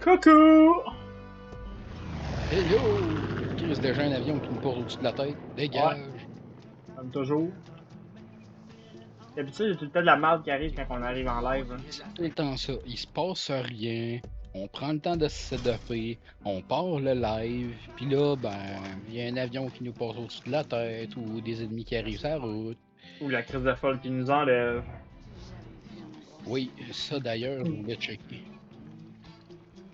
Coucou! Hello! Chris, déjà un avion qui nous pose au-dessus de la tête. Dégage! Comme toujours. D'habitude, il y a tout le temps de la merde qui arrive quand on arrive en live. Hein. C'est tout le temps ça. Il se passe rien. On prend le temps de se setuper. On part le live. Puis là, ben, il y a un avion qui nous passe au-dessus de la tête ou des ennemis qui arrivent sur la route. Ou la crise de folle qui nous enlève. Oui, ça d'ailleurs, je voulais checker.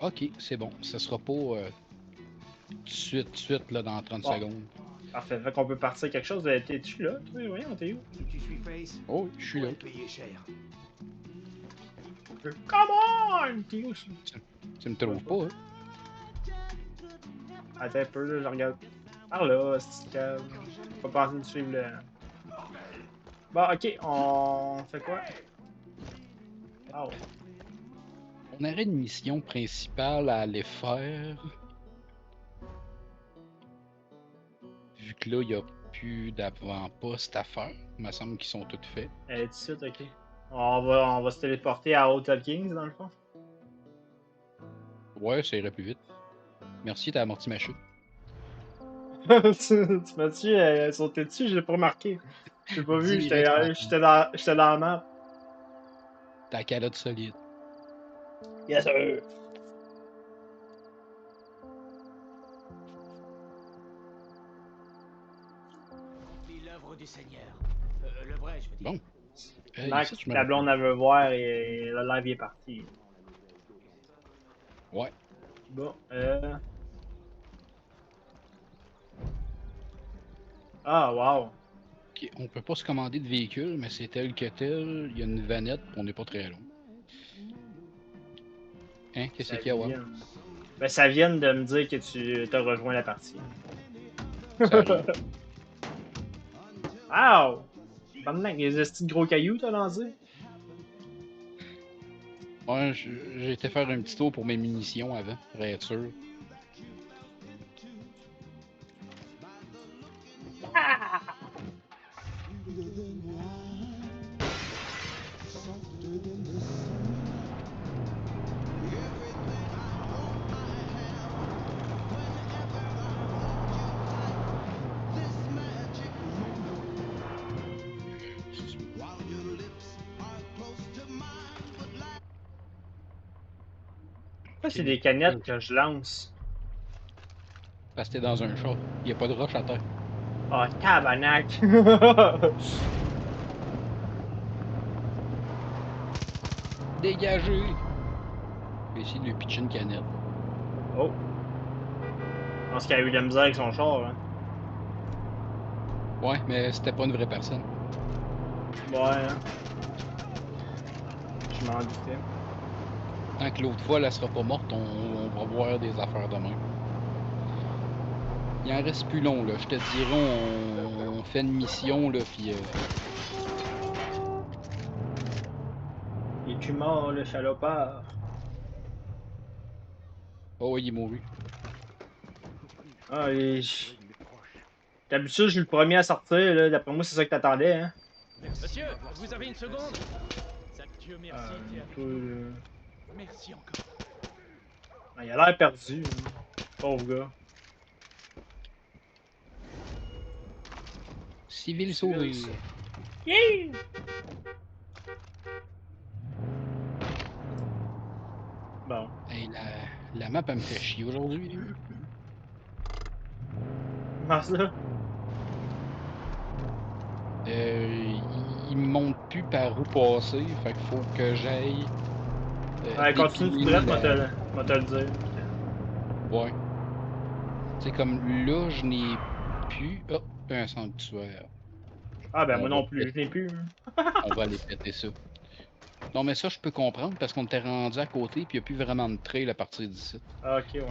Ok, c'est bon. Ça sera pas tout de suite, là, dans 30 Bon, secondes. parfait. Fait qu'on peut partir quelque chose. T'es-tu là? Oui, voyons, t'es où? Tu suis Face? Oh, je suis là. Payer cher. Come on! T'es où? Tu me trouves pas, hein? Attends un peu, là, je regarde. Par là, c'est calme. Pas penser de suivre le. Bon, ok, on fait quoi? Oh. On aurait une mission principale à aller faire. Vu que là, il n'y a plus d'avant-poste à faire. Il me semble qu'ils sont tous faits. Tout de suite, ok. On va se téléporter à Hotel Kings, dans le fond. Ouais, ça irait plus vite. Merci, t'as amorti ma chute. tu m'as-tu sauté dessus? Je l'ai pas remarqué. J'ai pas vu, j'étais dans la map. Ta calotte solide. Yes, sir! Lis l'œuvre du Seigneur. Le vrai, je veux dire. Bon. Max, Ici, je me ta blonde, rappelle. elle veut voir et le live est parti. Ouais. Bon, Ah, wow. Ok, on peut pas se commander de véhicule, mais c'est tel que tel. Il y a une vanette, on n'est pas très loin. Hein, qu'est-ce qu'il y a, ouais? Ben, ça vient de me dire que tu t'as rejoint la partie. Ça arrive. Ow! Pendant que les estis de gros cailloux, t'as lancé? Ouais, j'ai été faire un petit tour pour mes munitions avant, pour être sûr. Ça, c'est Ok. des canettes que je lance. Parce que t'es dans un chat. Il n'y a pas de roche à terre. Oh, tabarnak! Dégagez! Je vais essayer de lui pitcher une canette. Oh! Je pense qu'il a eu de la misère avec son char, hein. Ouais, mais c'était pas une vraie personne. Ouais, hein. Je m'en doutais. Tant que l'autre fois, elle sera pas morte, on va voir des affaires demain. Il en reste plus long, là. Je te dirais, on fait une mission, là, puis Es-tu mort, le salopard? oh, il est mouru. Ah, d'habitude, je suis le premier à sortir, là. D'après moi, c'est ça que t'attendais, hein. Monsieur, vous avez une seconde? Dieu merci, Toi, merci encore. il a l'air perdu, hein. Pauvre gars. Civil sauvé. Yeah! Bon. Hey, la map, elle me fait chier aujourd'hui. Comment ça? Il me montre plus par où passer, fait qu'il faut que j'aille Ouais, continue tout dépiler droit, moi te le dire. Ouais. C'est comme là, je n'ai plus... Oh, un sanctuaire. Ah, ben On moi va non plus, je n'ai plus. Hein. On va aller péter ça. Non, mais ça, je peux comprendre parce qu'on était rendu à côté puis il n'y a plus vraiment de trail à partir d'ici. Ah, ok, ouais.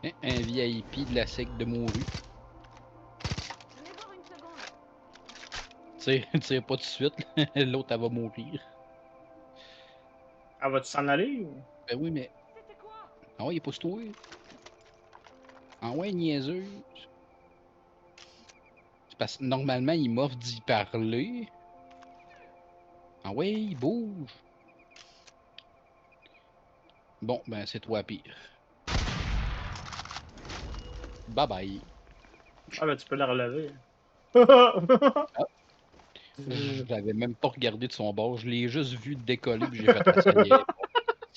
Hein, un VIP de la secte de Mouru. Tire pas tout de suite, l'autre, elle va mourir. Ah, vas-tu s'en aller ou? Ben oui, mais... Ah ouais, il est pas toi. Ah ouais, niaiseux. C'est parce que normalement, il m'offre d'y parler. Ah ouais, il bouge. Bon, ben c'est toi pire. Bye bye. Ah, ben, tu peux la relever. Je l'avais même pas regardé de son bord. Je l'ai juste vu décoller puis j'ai fait la scène.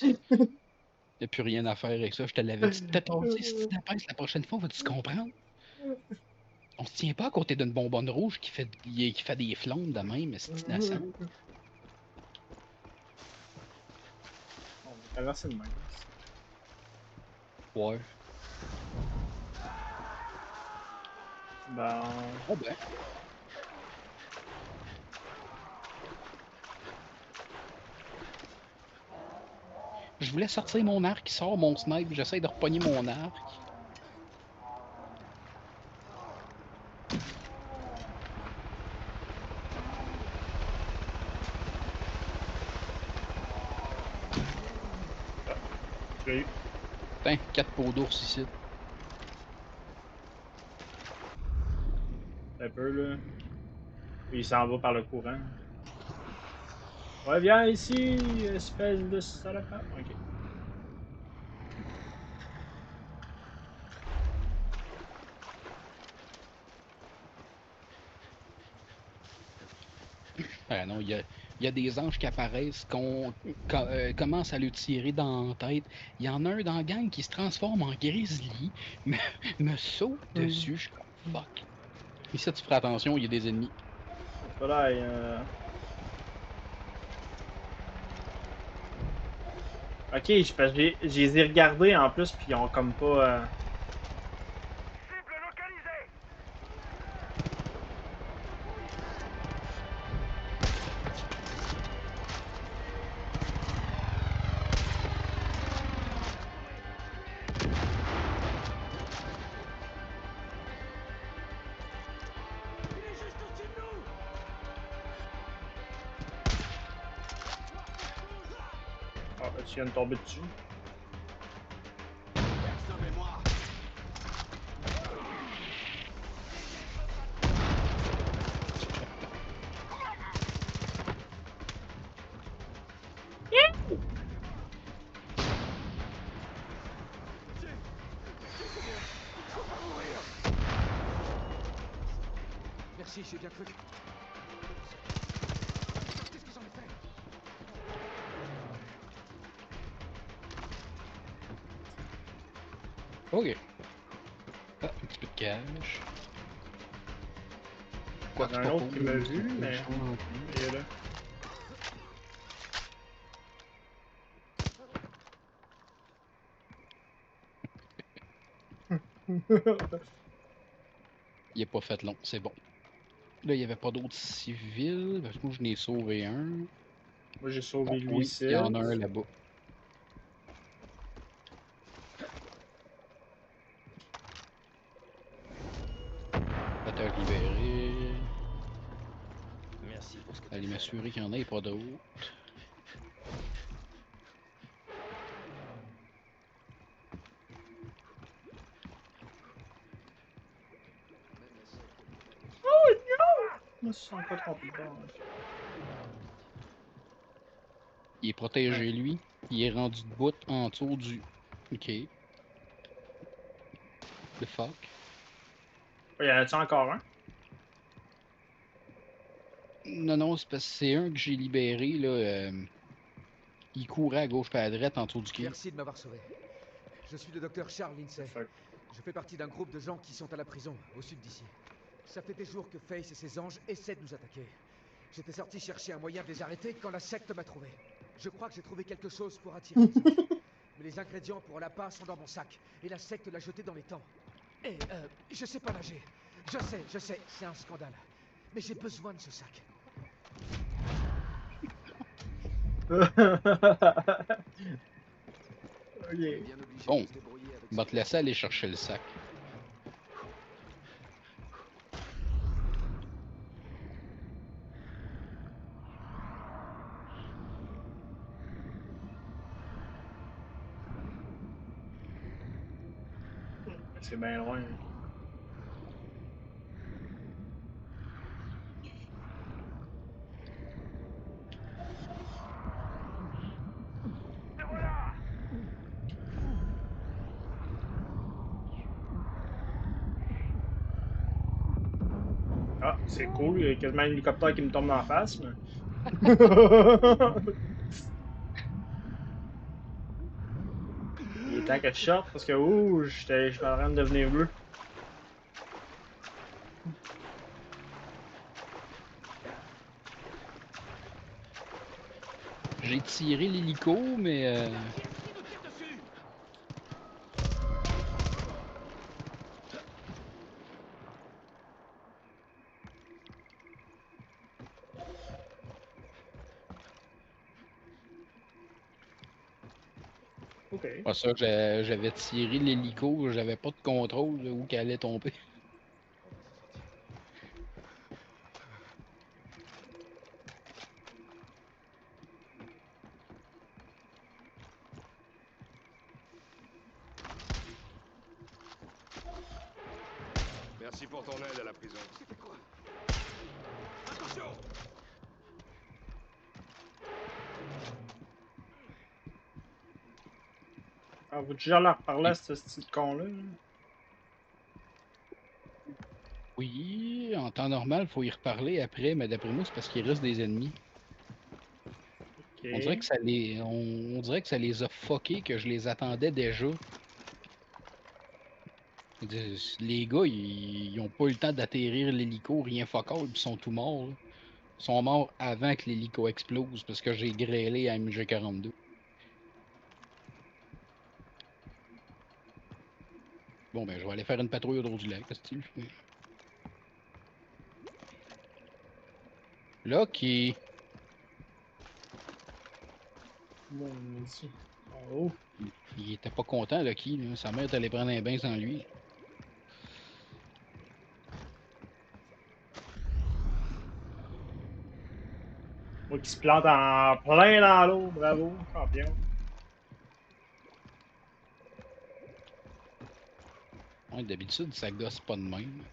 Il n'y a plus rien à faire avec ça. Je te l'avais dit de te tasser. Si tu t'appelles la prochaine fois, vas-tu comprendre? On se tient pas à côté d'une bonbonne rouge qui fait des flammes de même, c'est innocent. On va traverser le même. Ouais. Ben. Oh ben. Je voulais sortir mon arc, il sort mon snipe, j'essaie de repogner mon arc. Je l'ai eu. Putain, 4 peaux d'ours ici. Un peu, là. Il s'en va par le courant. Reviens ici, espèce de salopard. Ok. Ah non, il y a des anges qui apparaissent, qu'on commence à le tirer dans la tête. Il y en a un dans la gang qui se transforme en grizzly, me, me saute dessus, je suis comme fuck. Ici, tu feras attention, il y a des ennemis. Voilà, ok, je les ai regardés en plus, puis ils ont comme pas. Il est juste au-dessus de nous. Ah, tu viens de tomber dessus. Sauvez-moi. Merci, j'ai bien cru. Qu'est-ce que j'en ai fait? Ok. Ah, un petit peu de cash. Il Quoi y que en a c'est un pas autre faux, qui m'a c'est vu, pas mais. méchant non plus. Il est là. Il est pas fait long, c'est bon. Là, il n'y avait pas d'autres civils. Parce que moi, je n'ai sauvé un. Moi, j'ai Bon, sauvé lui oui, ici. il y en a un là-bas. Otage libéré. Merci pour ce que tu Allez fais. m'assurer qu'il y en ait pas d'autres. Je me sens pas trompé de bord. Il est protégé, lui. Il est rendu debout en dessous du... Ok. The fuck. Il y en a-tu encore un? Non, non, c'est parce que c'est un que j'ai libéré, là. Il courait à gauche et à droite en dessous du quai. Merci de m'avoir sauvé. Je suis le docteur Charles Lindsay. Fuck. Je fais partie d'un groupe de gens qui sont à la prison, au sud d'ici. Ça fait des jours que Face et ses anges essaient de nous attaquer. J'étais sorti chercher un moyen de les arrêter quand la secte m'a trouvé. Je crois que j'ai trouvé quelque chose pour attirer les anges. Mais les ingrédients pour la part sont dans mon sac, et la secte l'a jeté dans les temps. Et je sais pas nager. Je sais, c'est un scandale. Mais j'ai besoin de ce sac. Ok. Bien obligé Bon, de se débrouiller avec on va te laisser aller chercher le sac. C'est bien loin. Ah, c'est cool, il y a quasiment un hélicoptère qui me tombe dans la face, mais. Il est temps que je sorte parce que ouh, je suis en train de devenir bleu. J'ai tiré l'hélico, mais Qui nous tire dessus? Ok. pas ça que j'avais tiré l'hélico, j'avais pas de contrôle de où qu'elle allait tomber. Merci pour ton aide à la prison. C'était quoi? Attention! Ah, vous déjà leur parler à ce petit con-là? Là? Oui, en temps normal, faut y reparler après, mais d'après moi, c'est parce qu'il reste des ennemis. Ok. On dirait que ça les. On dirait que ça les a fuckés, que je les attendais déjà. Les gars, ils ont pas eu le temps d'atterrir l'hélico, rien fuck all, puis ils sont tout morts. Là. Ils sont morts avant que l'hélico explose parce que j'ai grêlé à MG42. Bon, ben, je vais aller faire une patrouille au dos du lac, qu'est-ce que tu fais? Lucky! Bon, ici. En haut. Il était pas content, Lucky. Là. Sa mère est allée prendre un bain sans lui. Moi qui se plante en plein dans l'eau. Bravo, champion. Ouais, d'habitude, ça gosse pas de même.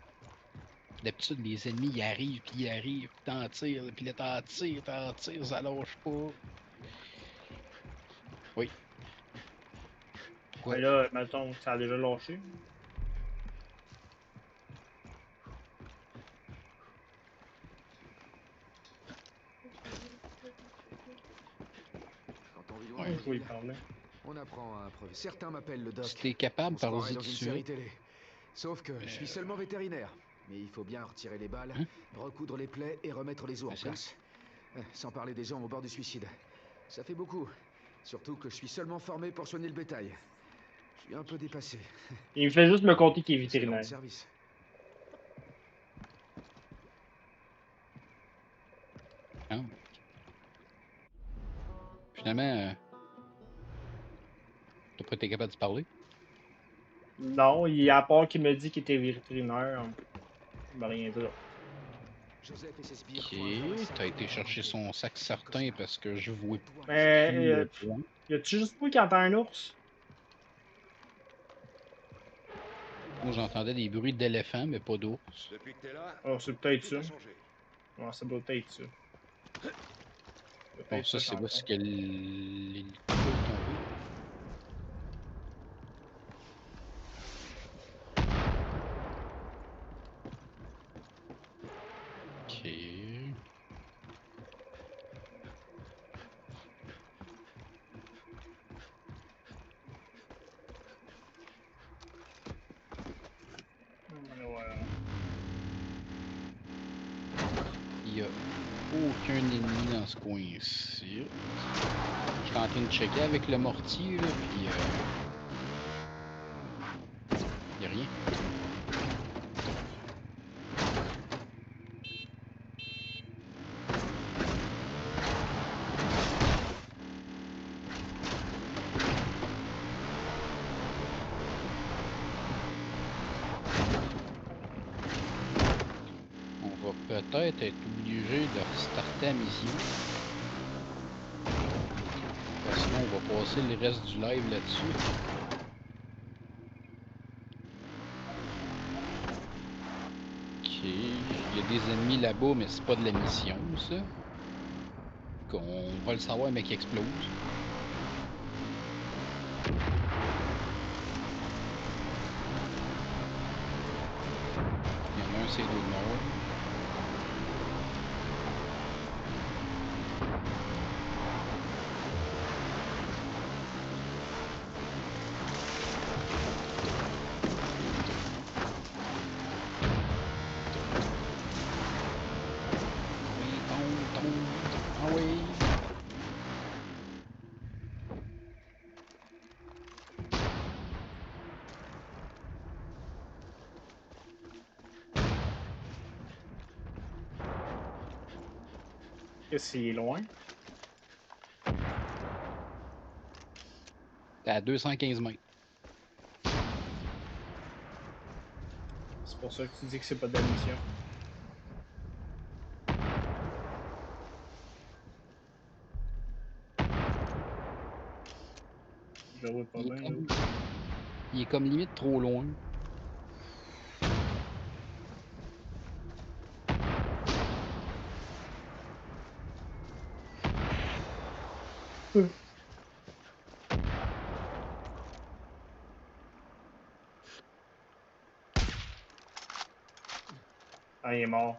D'habitude, les ennemis, ils arrivent, puis t'en tires, puis là, t'en tires, ça lâche pas. Oui. Quoi? Mais là, mettons, ça a déjà lâché. Quand on vit loin Ouais. de Je vais y ville, parler. on apprend à improviser. Certains m'appellent le doc. Si t'es capable, On se croirait parle-y dans tout une de série suite. télé. Sauf que je suis seulement vétérinaire. Mais il faut bien retirer les balles, Hein? recoudre les plaies et remettre les os en C'est ça. place. Sans parler des gens au bord du suicide. Ça fait beaucoup. Surtout que je suis seulement formé pour soigner le bétail. Je suis un peu dépassé. Il me fait juste me compter qu'il est C'est rendre vétérinaire. service. Hein? Finalement, t'as pas été capable de parler? Non, il, à part qu'il me dit qu'il était vétérinaire, il m'a rien dit. Joseph et ses sbires Ok, font un vrai massacre t'as été dans chercher la son sac certain parce que je vois Mais plus le point. y a-tu juste moi qui entend un ours? Moi, j'entendais des bruits d'éléphants, mais pas d'ours. Depuis que t'es là, Oh, c'est peut-être tout ça. a changé. Ouais, ça doit être ça. Bon, Peut-être ça, c'est où champion. est-ce que l'hélico est tombé. Ok. Ouais. Il n'y a aucun ennemi dans ce coin-ci. Je suis en train de checker avec le mortier, là, puis il n'y a rien. On va peut-être être obligé de restarter la mission. Parce que sinon, on va passer le reste du live là-dessus. Il y a des ennemis là-bas, mais c'est pas de la mission, ça. On va le savoir, mais qui explose. Il y en a un, c'est de nord. Ah oui. Qu'est-ce qu'il est loin? T'es à 215 mètres. C'est pour ça que tu dis que c'est pas de la mission. Je le vois pas bien, là. Il est comme limite trop loin. Ah, il est mort.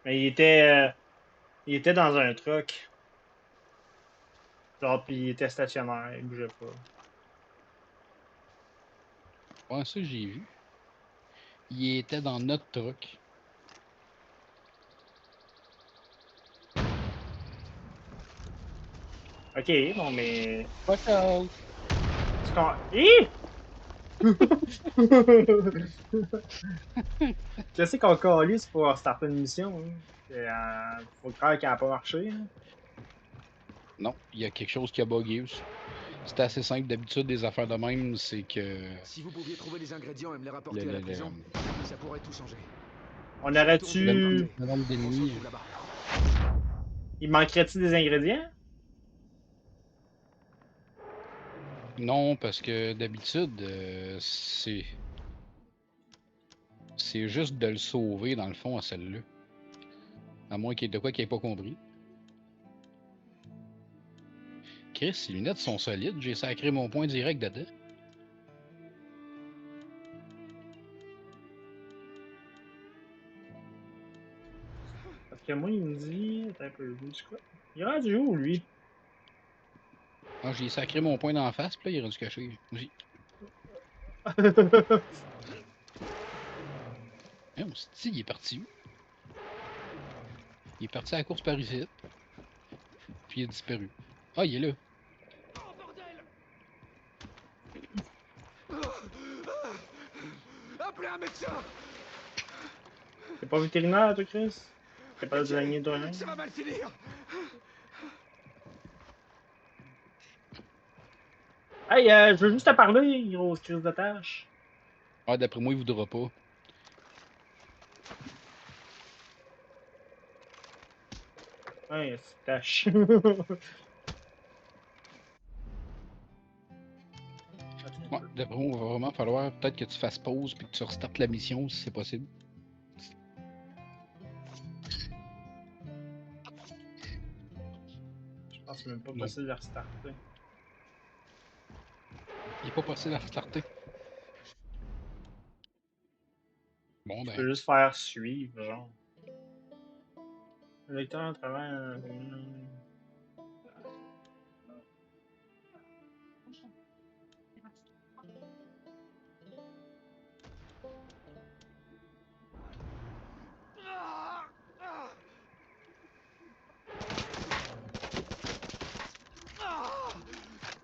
Mais il était dans un truck. Genre, pis il était stationnaire, il bougeait pas. Ouais, ça, j'ai vu. Il était dans notre truck. Ok, bon, mais. Watch out! Tu con... Hi! Qu'est-ce qu'on calisse pour starter une mission? Hein? Faut croire qu'elle a pas marché. Hein? Non, il y a quelque chose qui a bugué aussi. C'est assez simple. D'habitude, des affaires de même, c'est que... Si vous pouviez trouver les ingrédients et me les rapporter Le- à la le- prison, ça pourrait tout changer. On Je retourne aurait-tu. de Le nombre On se d'ennemis... retrouve là-bas. Il manquerait-tu des ingrédients? Non, parce que d'habitude, c'est juste de le sauver, dans le fond, à celle-là. À moins qu'il y ait de quoi qu'il n'ait pas compris. Chris, ces lunettes sont solides. J'ai sacré mon point direct dedans. Parce que moi, il me dit. Attends un peu, il me dit quoi? Il est rendu où, lui? Ah, j'ai sacré mon point d'en face, puis là, il est rendu caché. Oui. Hein, on s'est dit, il est parti où? Il est parti à la course par ici. Puis il a disparu. Ah, il est là. Appelez un médecin! T'es pas vétérinaire, toi, Chris? T'es pas désigné de rien? Ça va mal finir! Hey, je veux juste te parler, grosse crise de tâche. Ah, d'après moi, il voudra pas. Ouais, c'est tâche. Ouais, d'après moi, il va vraiment falloir peut-être que tu fasses pause puis que tu restartes la mission si c'est possible. Je pense que c'est même pas Non. possible de restarter. Il est pas possible à restarter. Bon, Tu peux ben. juste faire suivre, genre. Le lecteur à travers.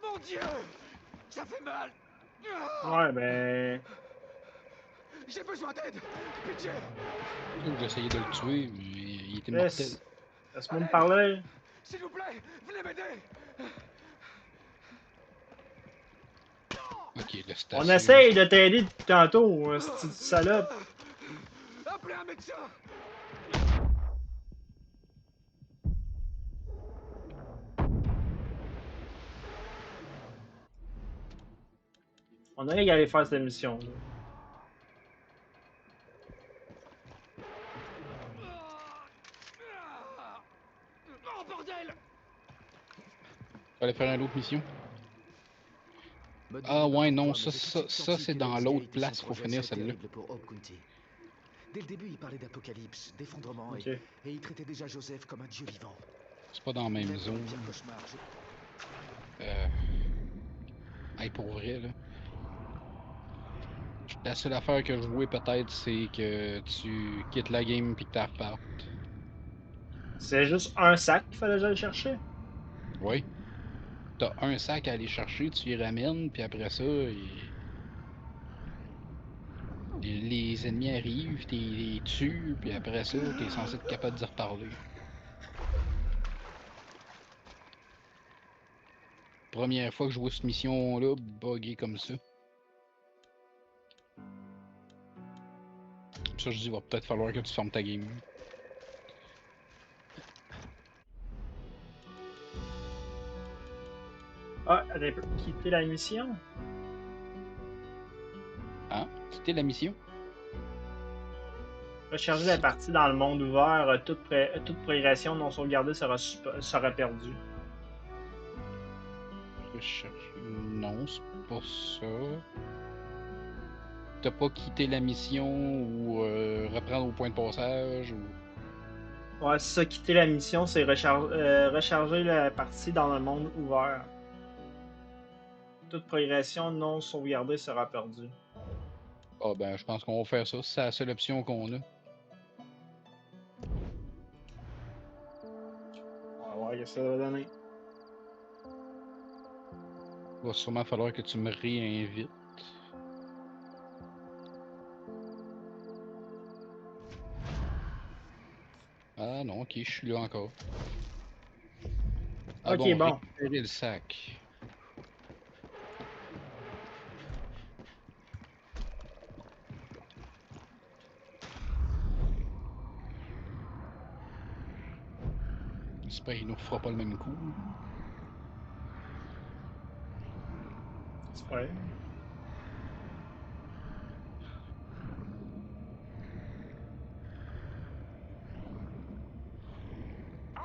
Mon Dieu! Ça fait mal! Ouais, ben. J'ai besoin d'aide! Pitié! J'ai essayé de le tuer, mais il était mortel. Laisse-moi me parler. S'il vous plaît, venez m'aider! Ok, la On station. essaye de t'aider depuis tantôt, cette salope. Appelez un médecin! On aurait qu'à aller faire cette mission. Là. Fallait faire une autre mission. Me Ah demandez pas ouais, non, pourquoi, mais j'ai tout de suite senti c'est que dans Hell's l'autre Gate et place, son faut projet finir serait celle-là. terrible pour Hope County. Dès le début, il parlait d'apocalypse, d'effondrement, Ok. et il traitait déjà Joseph comme un dieu vivant. C'est pas dans la Et même même dans le zone. pire cauchemar, Hey, pour vrai, là. La seule affaire que je jouais peut-être, c'est que tu quittes la game puis que tu repartes. C'est juste un sac qu'il fallait que j'aille chercher. Oui. T'as un sac à aller chercher, tu y ramènes, puis après ça, les ennemis arrivent, tu les tues, puis après ça, t'es censé être capable d'y reparler. Première fois que je vois cette mission-là, buggée comme ça. Ça, je dis, va peut-être falloir que tu fermes ta game. Ah, attends un peu. Quitter la mission. Hein? C'était la mission? Recharger la partie dans le monde ouvert. Toute progression non sauvegardée sera perdue. Recherche. Non, c'est pas ça. T'as pas quitté la mission ou reprendre au point de passage ou. Ouais, c'est ça. Quitter la mission, c'est recharger la partie dans le monde ouvert. Toute progression non sauvegardée sera perdue. Ah ben, je pense qu'on va faire ça. C'est la seule option qu'on a. On va voir ce que ça va donner. Il va sûrement falloir que tu me réinvites. Ah non, ok, je suis là encore. Ah Ok, bon, bon. récupérer le sac. J'espère qu'il nous fera pas le même coup. C'est vrai.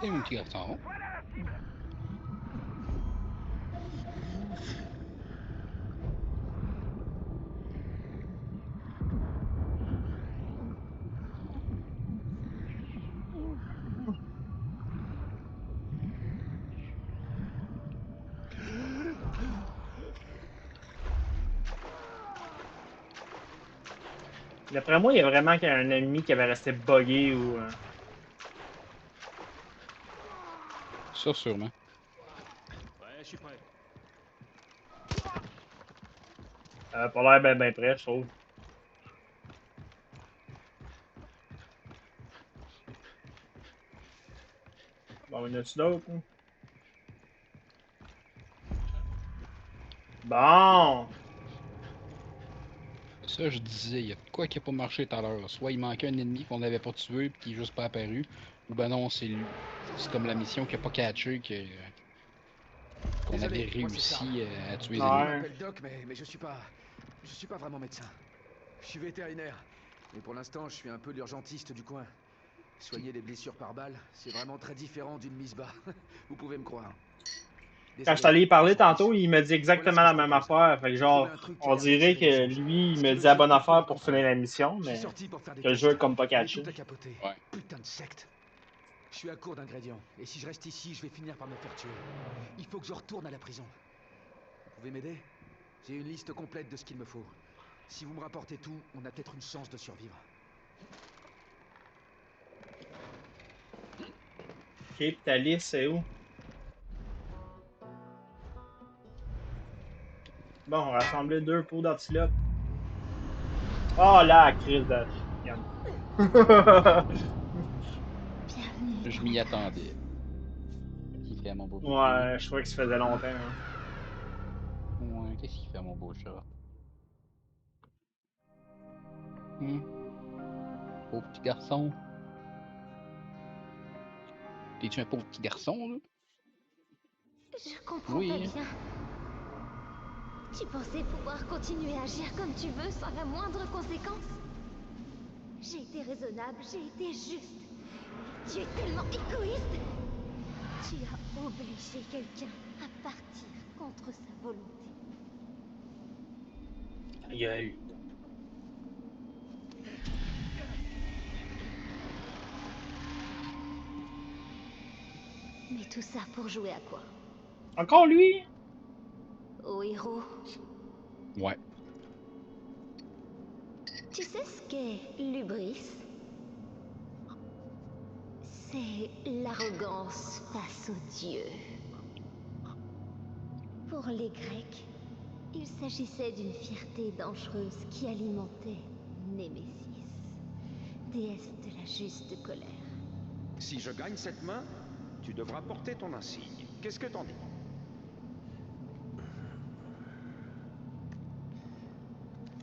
Et mon petit garçon. D'après moi, il y a vraiment un ennemi qui avait resté buggé ou. Ça, sûrement. Ouais, je suis prêt. Pas l'air ben prêt, je trouve. Bon, il y en a-tu d'autres? Hein? Bon! Ça, je disais, il y a de quoi qui n'a pas marché tout à l'heure. Soit il manquait un ennemi qu'on n'avait pas tué puis qui est juste pas apparu, ou ben non, c'est lui. C'est comme la mission qui a pas catché qu'on avait Désolé, moi, c'est Charles. réussi à tuer les On ennemis. Ouais. m'appelle Doc, mais je suis pas vraiment médecin. Je suis vétérinaire. Mais pour l'instant, je suis un peu l'urgentiste du coin. Soigner les blessures par balle, c'est vraiment très différent d'une mise bas. Vous pouvez me croire. Quand je Désolé, t'allais y parler je suis tantôt, fichu. il me dit exactement Voilà la ce que je même te propose. affaire. Fait que J'ai genre, trouvé un truc qui on a l'air de dirait tirer que les anges. lui, il Ce me qui dit la bonne logique, il faut affaire le pour comprendre. finir la mission, Je suis mais sorti pour faire des que le tests. jeu est comme pas Mais catché. tout a capoté. Ouais. Putain de secte. Je suis à court d'ingrédients. Et si je reste ici, je vais finir par me faire tuer. Il faut que je retourne à la prison. Vous pouvez m'aider? J'ai une liste complète de ce qu'il me faut. Si vous me rapportez tout, on a peut-être une chance de survivre. Ok, pis ta liste, c'est où? Bon, on va rassembler 2 pots d'antilope. Oh là, la crise de chienne. Bienvenue. Je m'y attendais. Qu'est-ce qu'il fait, mon beau bébé? Ouais, je trouvais que ça faisait longtemps. Hein. Ouais, qu'est-ce qu'il fait, mon beau chat? Pauvre petit garçon. T'es-tu un pauvre petit garçon, là? Je comprends Oui. pas bien. Tu pensais pouvoir continuer à agir comme tu veux sans la moindre conséquence? J'ai été raisonnable, j'ai été juste. Tu es tellement égoïste. Tu as obligé quelqu'un à partir contre sa volonté. Ta gueule. Mais tout ça pour jouer à quoi? Encore lui? Au héros. Ouais. Tu sais ce qu'est l'hubris? C'est l'arrogance face aux dieux. Pour les Grecs, il s'agissait d'une fierté dangereuse qui alimentait Némésis, déesse de la juste colère. Si je gagne cette main, tu devras porter ton insigne. Qu'est-ce que t'en dis?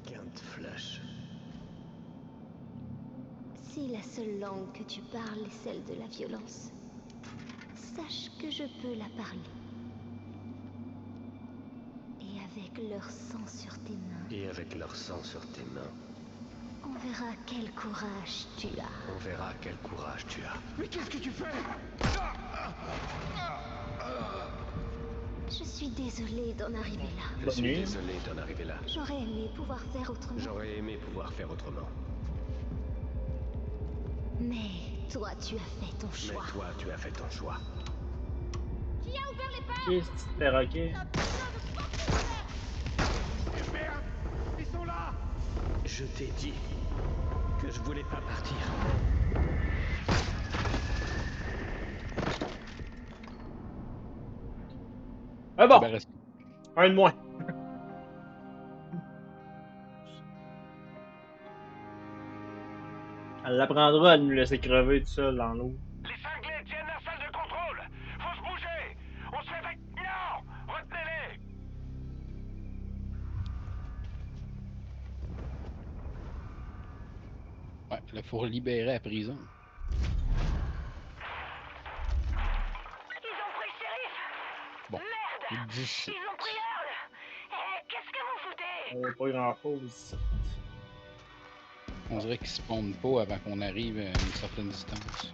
Count Flash. Si la seule langue que tu parles est celle de la violence, sache que je peux la parler. Et avec leur sang sur tes mains, Et avec leur sang sur tes mains, on verra quel courage tu as. on verra quel courage tu as. Mais qu'est-ce que tu fais? Je suis désolée d'en arriver là. Je Bonne suis nuit. désolé d'en arriver là. J'aurais aimé pouvoir faire autrement. J'aurais aimé pouvoir faire autrement. Mais toi, tu as fait ton Mais choix. toi, tu as fait ton choix. Qui a ouvert les portes? Qu'est-ce que c'était roquet? Merde! Ils sont là! Je t'ai dit que je voulais pas partir. Ah bon, Ben, reste- un de moins. Elle l'apprendra à nous laisser crever tout seul dans l'eau. Les cinglés tiennent la salle de contrôle. Faut se bouger. On se fait vac... Non! Retenez-les! Ouais, là, faut libérer la prison. Ils ont pris le shérif! Bon. Merde! 17. Ils ont pris Earl! Eh, qu'est-ce que vous foutez? On voit pas grand chose. On dirait qu'ils spawnent pas avant qu'on arrive à une certaine distance.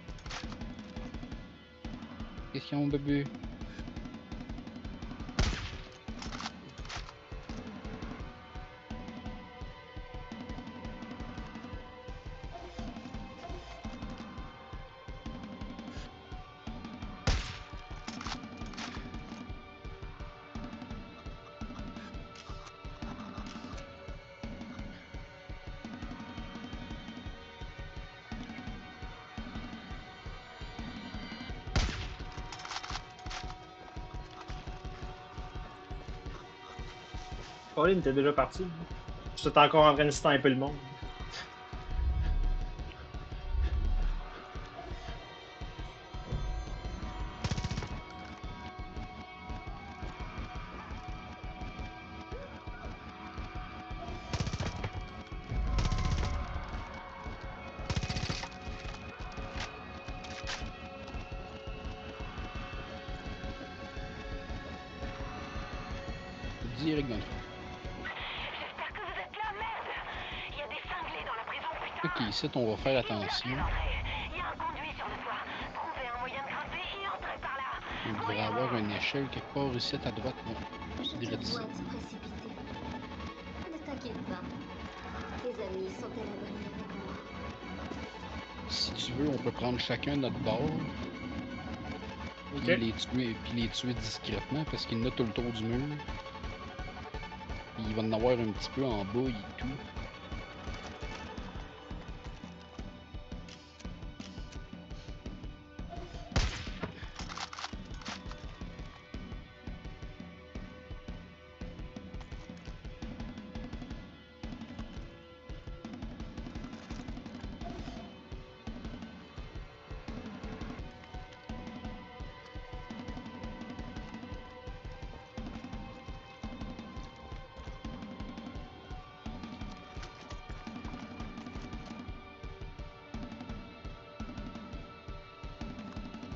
Qu'est-ce qu'ils ont, bébé? Pauline était déjà parti. J'étais encore en train de sniper le monde. Direct dans le trou. J'espère que vous êtes là, merde! Il y a des cinglés dans la prison, putain! Ok, ici, on va faire attention. Il y a un conduit sur le toit. Trouvez un moyen de grimper et entrez par là! Il devrait y avoir une échelle quelque part ici à droite. Non, Je c'est te direct ici. dois te précipiter. Ne t'inquiète pas. Tes amis sont à l'abri avec moi. Si tu veux, on peut prendre chacun notre bord. Ok. Puis les tuer discrètement parce qu'il y en a tout le tour du mur. Puis il va en avoir un petit peu en bas et tout.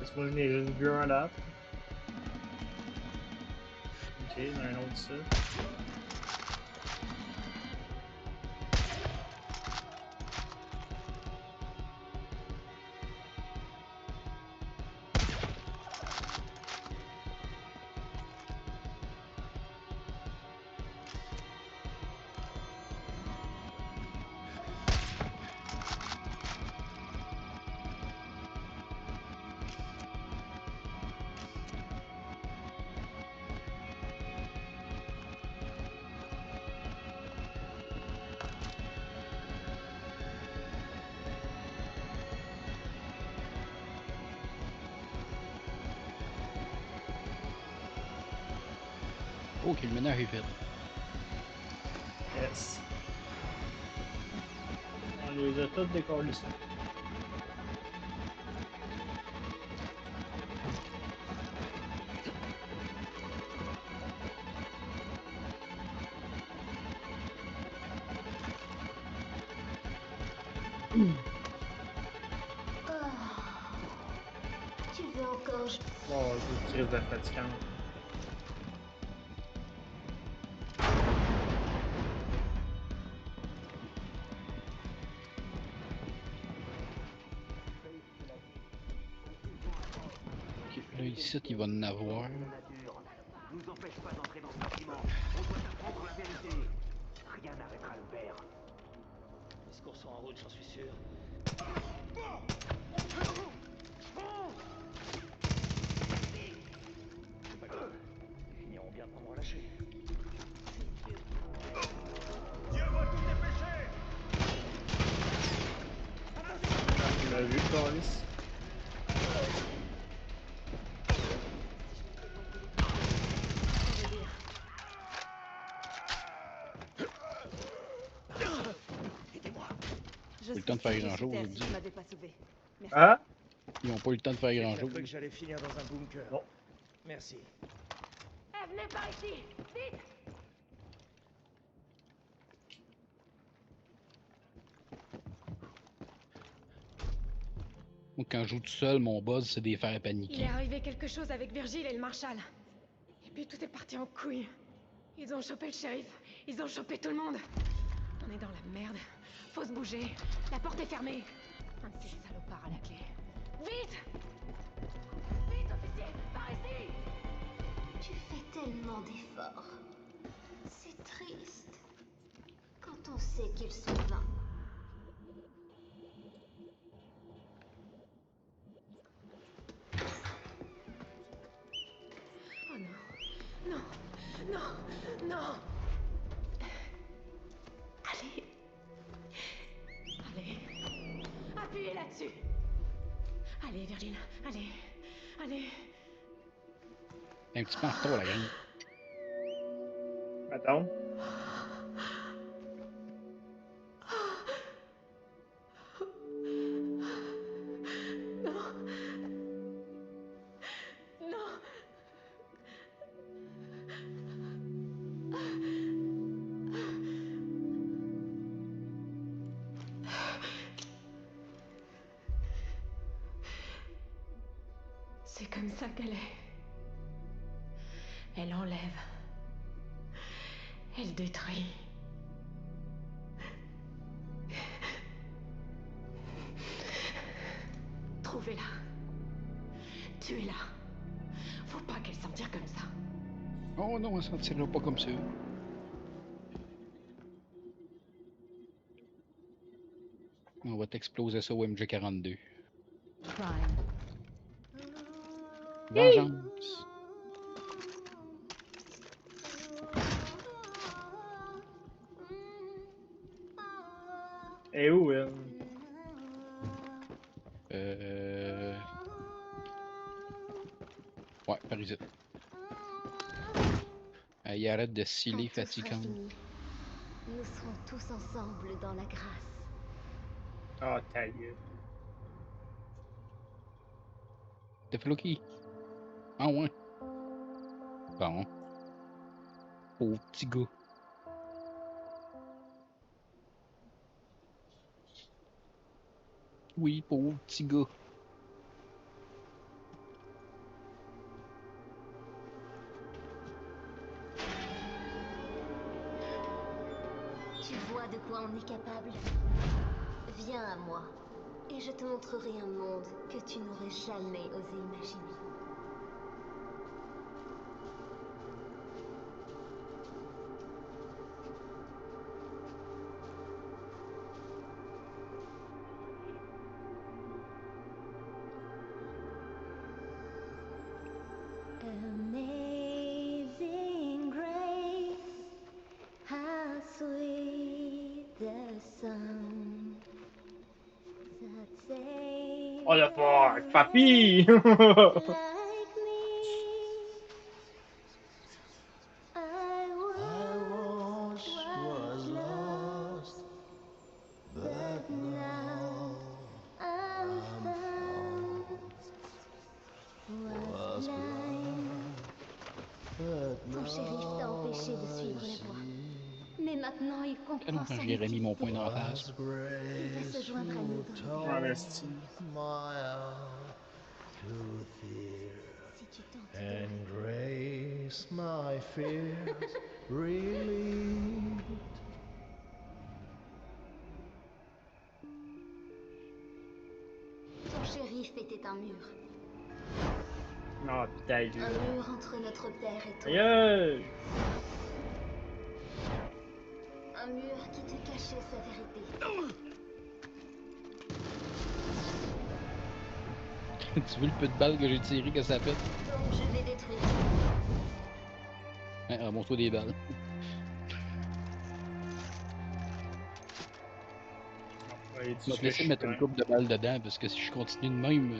Est-ce que j'ai juste vu un date? Ok, il y en a un autre ici. que le ménage est fait. Yes. On les a tous décollés ça. Tu veux encore... Oh, je crise de fatigant. Ok, là, ici, il va en avoir. Nous empêche pas d'entrer dans ce bâtiment. On doit apprendre la vérité. Rien n'arrêtera le père. Les secours sont en route, j'en suis sûr. C'est pas grave. Ils finiront bien par me relâcher. Dieu va tout dépêcher. Tu l'as vu, Carlis? Je le temps de faire grand chose, si je dis. tu m'avais pas sauvé. Merci. Hein? Ils n'ont pas eu le temps de faire grand J'ai cru chose. que j'allais finir dans un bunker. Non. Merci. Venez par ici, vite! Moi, quand je joue tout seul, mon buzz, c'est des faire Il paniquer. est arrivé quelque chose avec Virgile et le Marshal. Et puis tout est parti en couille. Ils ont chopé le shérif. Ils ont chopé tout le monde. On est dans la merde. Faut se bouger. La porte est fermée. Un de ces salopards à la clé. Vite! Vite, officier! Par ici! Tu fais tellement d'efforts. C'est triste. Quand on sait qu'ils sont vains. Oh non. Non. Non. Non. Allez. Allez. Appuyez là-dessus. Allez, Virgile. Allez. Allez. Un petit peu en retard, la gang. Attends. Non. Non. C'est comme ça qu'elle est. Elle enlève. Elle détruit. Trouvez-la. Tuez-la. Faut pas qu'elle s'en tire comme ça. Oh non, on s'en tirera pas comme ça. On va t'exploser ça au MG42. Vengeance. Et où, elle? Ouais, par ici. Il arrête de sciller Quand tout sera fatigant. fini, nous serons tous ensemble dans la grâce. Ah, ta gueule. T'es floqué. Ah ouais. Bon. Pauvre petit gars. Oui, pauvre petit gars. Tu vois de quoi on est capable? Viens à moi, et je te montrerai un monde que tu n'aurais jamais osé imaginer. Amazing grace, how sweet the sound that saved Oh, le fuck! Papi! like me. I shérif t'a empêché de suivre la voie. Mais maintenant, il comprend son J'ai remis mon poing utilité. dans la face. Il va se joindre à nous dans Ouais, le mais si. Si tu tentes de... And grace my fears relieved. Ton shérif était un mur. Non, putain, Dieu. Un mur entre notre père et toi. Aïe, aïe. Un mur qui te cachait sa vérité. Tu veux le peu de balles que j'ai tiré que ça fait? Donc je vais détruire. Hein, remonte-toi des balles. Ouais, ils Je vais disent te que je laisser suis mettre une plein. coupe de balles dedans parce que si je continue de même.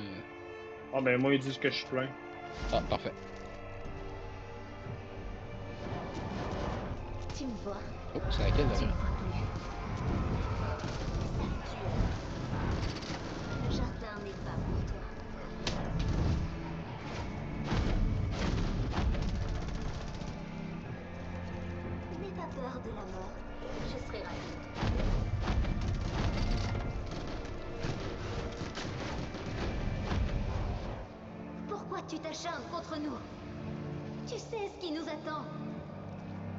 Ah, ben moi, ils disent que je suis plein. Ah, parfait. Tu me vois. Oh, c'est laquelle Tu là? ne vois plus. Sale tueur. Le jardin n'est pas pour toi. N'aie pas peur de la mort. Je serai ravie. Pourquoi tu t'acharnes contre nous? Tu sais ce qui nous attend.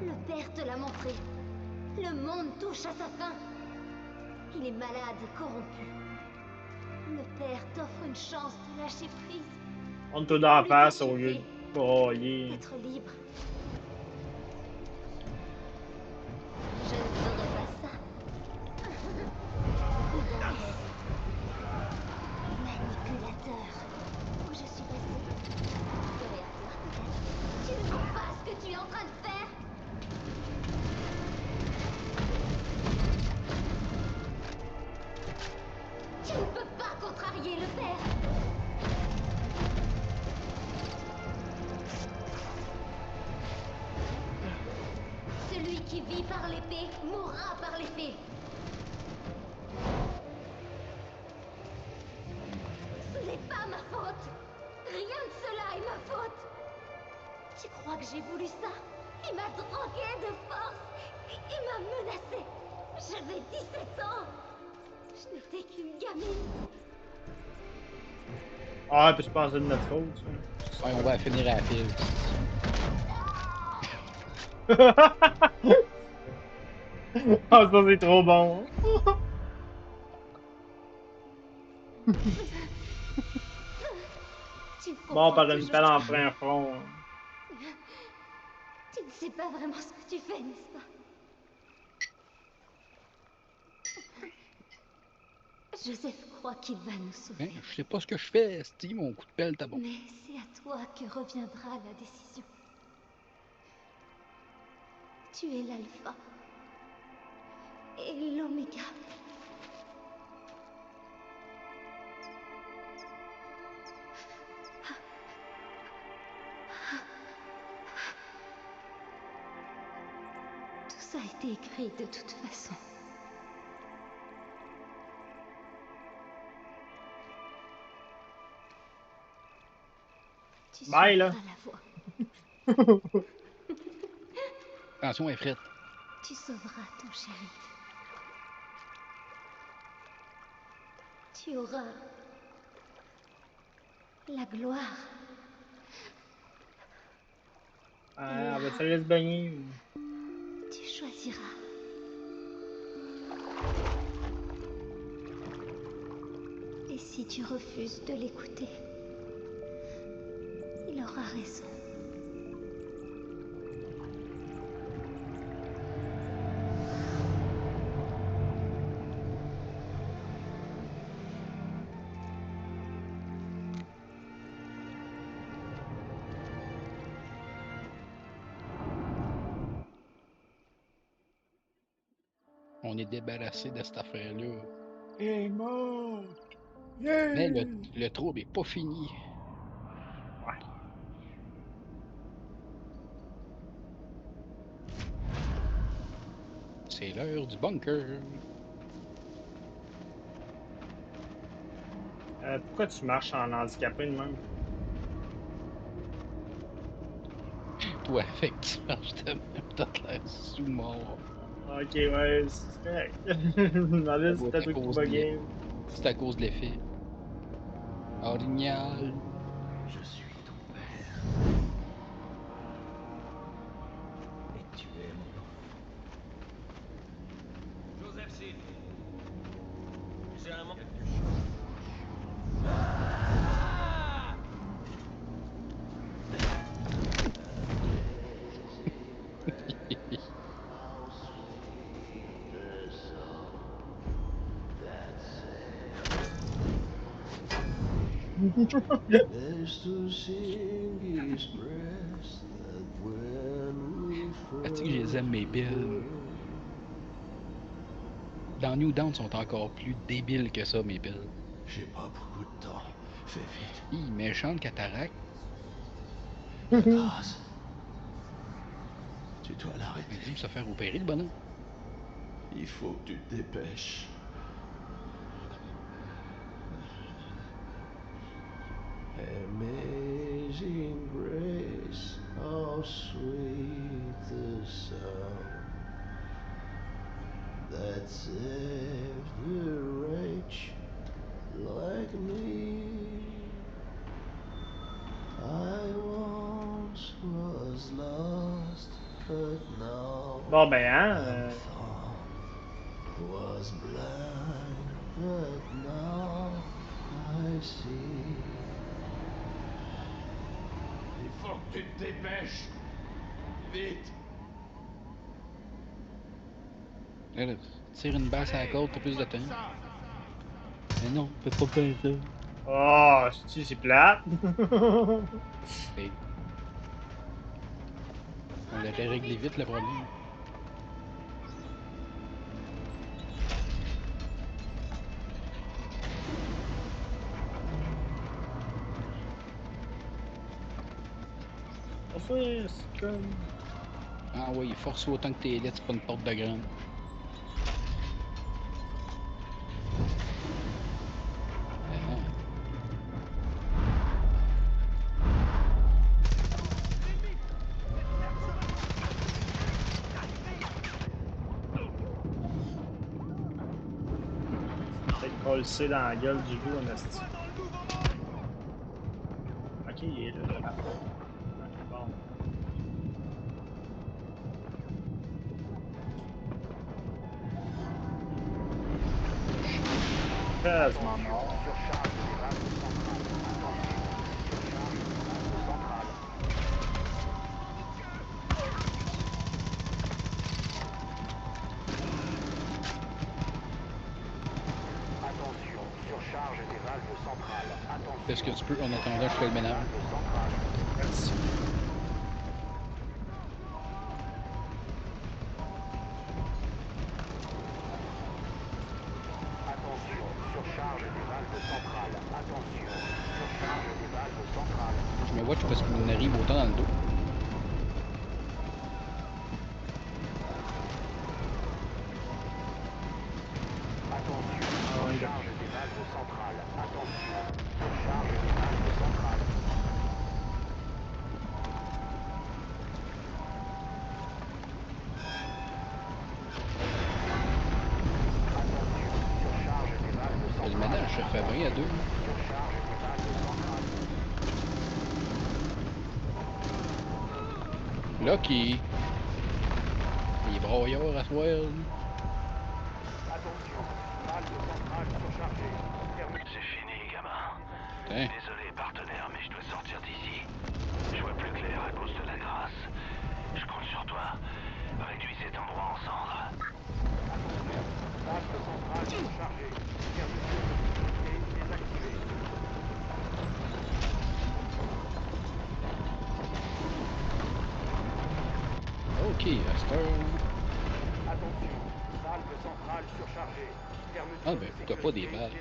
Le père te l'a montré. Le monde touche à sa fin. Il est malade et corrompu. Le père t'offre une chance de lâcher prise. On te dans la Lui face au t'occuper, lieu de broyer. d'être libre. Je ne ferai pas ça. Regarde. Manipulateur. Où je suis passée. Créateur, peut-être. Tu ne vois pas ce que tu es en train de faire? Tu ne peux pas contrarier le père. Celui qui vit par l'épée mourra par l'épée. Ce n'est pas ma faute. Rien de cela est ma faute. Tu crois que j'ai voulu ça? Il m'a drogué de force. Il m'a menacé. J'avais 17 ans. Je n'étais qu'une gamine. Ah, puis je pense que c'est de notre faute, ça. Ouais, on va finir à la file. Ah, ça, c'est trop bon. Tu me Bon, comprends par une toujours pelle en pas. plein front. Tu ne sais pas vraiment ce que tu fais, n'est-ce pas? Joseph croit qu'il va nous sauver. Hein, je sais pas ce que je fais, Steve, mon coup de pelle, t'as bon. Mais c'est à toi que reviendra la décision. Tu es l'alpha et l'oméga. Tout ça a été écrit de toute façon. Tu Bye, là. suivras la voie. Attention, elle est frette. Tu sauveras ton shérif. Tu auras la gloire. Ah, ben ça laisse baigner. Tu choisiras. Et si tu refuses de l'écouter, il aura raison. On est débarrassé de cette affaire-là. Et mort. Mais le trouble est pas fini. Ouais. C'est l'heure du bunker. Pourquoi tu marches en handicapé de même? toi, effectivement, j'étais même peut-être l'air sous-mort. Ok, ouais, c'est correct. Je me demandais Ça si doit c'était être à toi qui cause de l'effet. buguais. C'est à cause de l'effet. Orignal. Je suis ton père. Et tu es mon enfant. Joseph Seed. J'ai un manque. Best to sing his breast that when we Est-ce que je les aime, mes billes? first Dans New Down, sont encore plus débiles que ça, mes billes. J'ai pas beaucoup de temps. Fais vite. Hi, méchante cataracte. La grâce. Tu dois Il l'arrêter. dit se faire opérer, le bonhomme. Il faut que tu te dépêches. Amazing grace, how sweet the sound that saved a wretch like me. I once was lost, but now Bon, ben, hein. was blind, but now I see. Il faut que tu te dépêches. Vite. Là, là, tire une basse à la corde, t'as plus de temps. Mais non, tu peux pas faire ça. Oh, c'est plate. Hey. On l'aurait réglé vite, le problème. Enfin, c'est comme. Ah ouais, il force autant que t'es lettres, c'est pas une porte de grande. Ah. Peut-être coller dans la gueule du loup, en esti. Ok, il est là. Bon. Quasiment mort. Fais ce que tu peux en attendant, je fais le ménage. Merci. Je me watch parce qu'on arrive autant dans le dos. Le ménage se fait 20 à 2. Lucky. Il est broyeur à soir. C'est fini, gamin. Tiens. Désolé, partenaire, mais je dois sortir d'ici. Je vois plus clair à cause de la grâce. Je compte sur toi. Réduis cet endroit en cendres. Ok, à cette heure. Ah ben pourquoi pas des balles.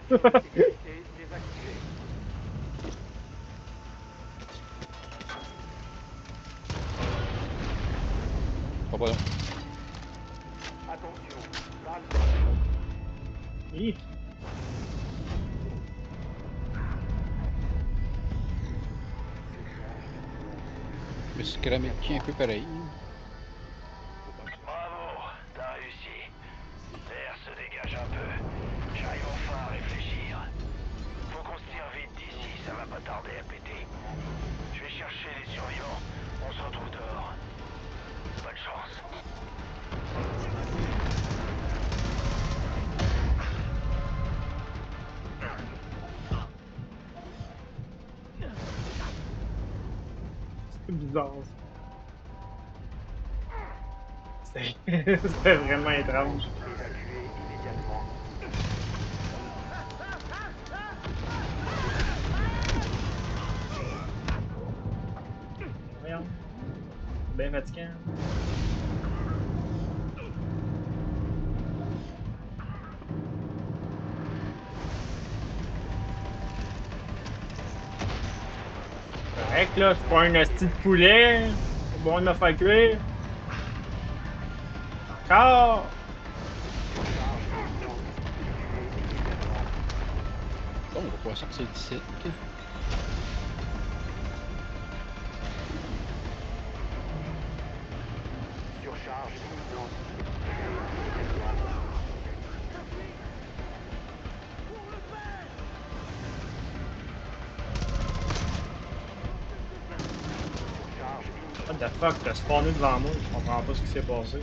Pas bon. Hi. Je me suis cramé le pied un peu pareil. Bravo, t'as réussi. L'air se dégage un peu. J'arrive enfin à réfléchir. Faut qu'on se tire vite d'ici, ça va pas tarder à péter. Je vais chercher les survivants. On se retrouve dehors. Bonne chance. C'est bizarre. C'était vraiment étrange. Voyons. Bien fatigant. Correct, là, c'est pas un hostie de poulet. C'est bon de me faire cuire. Encore! Bon, on va pouvoir sortir d'ici. Ok. What the fuck, t'as spawné devant moi, je comprends pas ce qui s'est passé.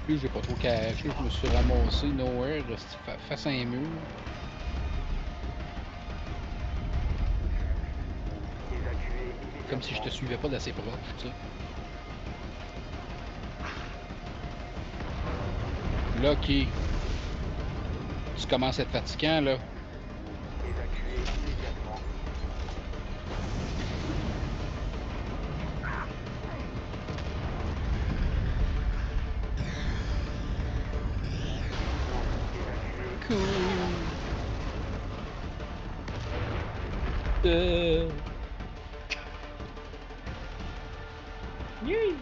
Plus j'ai pas trop caché, je me suis ramassé nowhere, face à un mur. Comme si je te suivais pas d'assez proche, tu sais. Là, OK. Tu commences à être fatigant, là. Cool. Yay!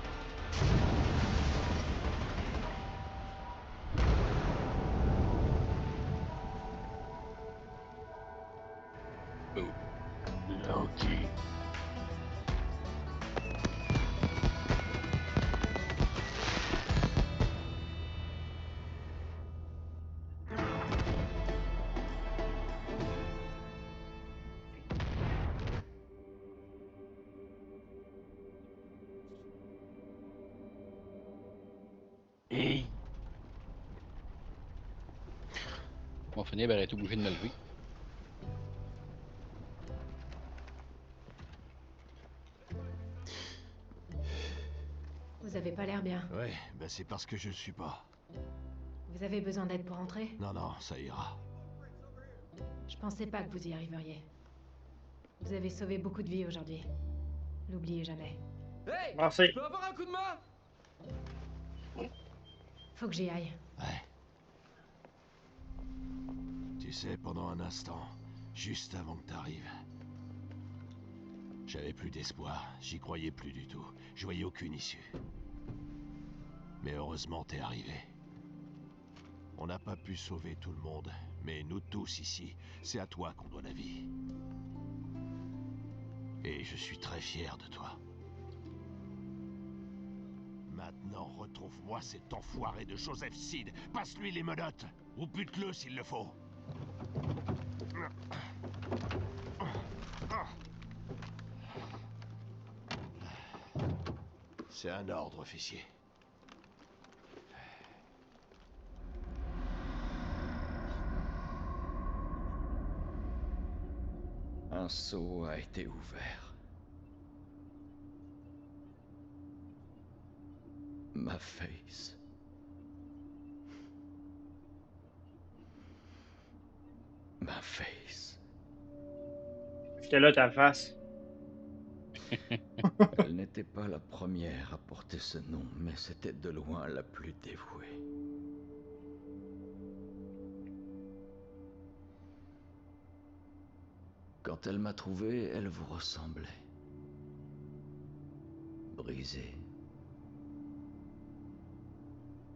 Loki. Hey! On va finir par être obligé de me lever. Vous avez pas l'air bien. Ouais, bah c'est parce que je le suis pas. Vous avez besoin d'aide pour rentrer? Non, non, ça ira. Je pensais pas que vous y arriveriez. Vous avez sauvé beaucoup de vies aujourd'hui. N'oubliez jamais. Hey! Merci. Je peux avoir un coup de main? Faut que j'y aille. Ouais. Tu sais, pendant un instant, juste avant que t'arrives, j'avais plus d'espoir, j'y croyais plus du tout. Je voyais aucune issue. Mais heureusement, t'es arrivé. On n'a pas pu sauver tout le monde, mais nous tous ici, c'est à toi qu'on doit la vie. Et je suis très fier de toi. Maintenant, retrouve-moi cet enfoiré de Joseph Seed. Passe-lui les menottes. Ou bute-le s'il le faut. C'est un ordre, officier. Un sceau a été ouvert. Ma face. Ma face. J'étais là ta face. Elle n'était pas la première à porter ce nom, mais c'était de loin la plus dévouée. Quand elle m'a trouvé, elle vous ressemblait. Brisée.